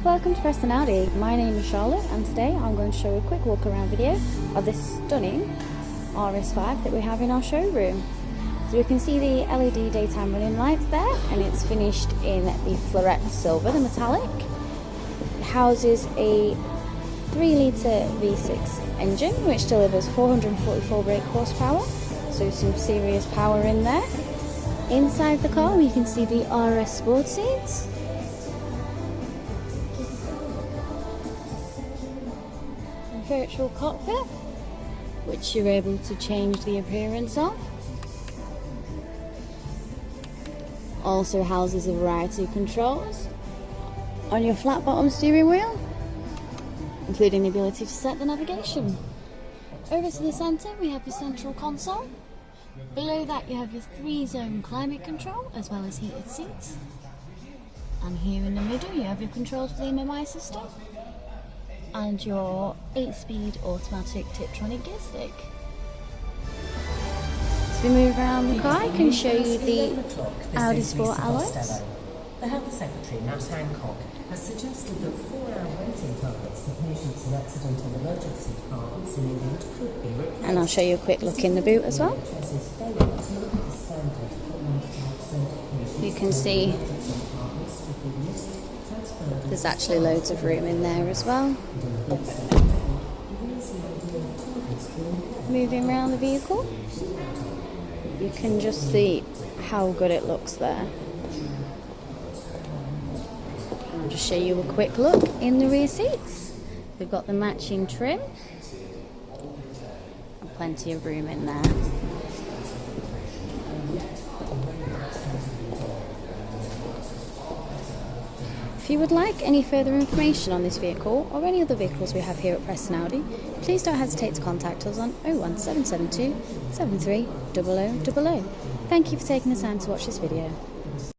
Welcome to Preston Audi. My name is Charlotte and today I'm going to show you a quick walk around video of this stunning RS5 that we have in our showroom. So you can see the LED daytime running lights there, and it's finished in the Floret Silver, the metallic. It houses a 3-litre V6 engine which delivers 444 brake horsepower, so some serious power in there. Inside the car you can see the RS sport seats. Virtual cockpit, which you're able to change the appearance of. Also houses a variety of controls on your flat bottom steering wheel, including the ability to set the navigation. Over to the centre we have your central console. Below that you have your 3-zone climate control as well as heated seats. And here in the middle you have your controls for the MMI system and your 8-speed automatic Tiptronic gear stick. As we move around the car, I can show you the Audi Sport alloys. The Health Secretary, Matt Hancock, has suggested that 4-hour waiting times for patients in accident and emergency departments in England could be replaced. And I'll show you a quick look in the boot as well. You can see there's actually loads of room in there as well. Moving around the vehicle, you can just see how good it looks there. I'll just show you a quick look in the rear seats. We've got the matching trim and plenty of room in there. If you would like any further information on this vehicle or any other vehicles we have here at Preston Audi, please don't hesitate to contact us on 01772 73 0000. Thank you for taking the time to watch this video.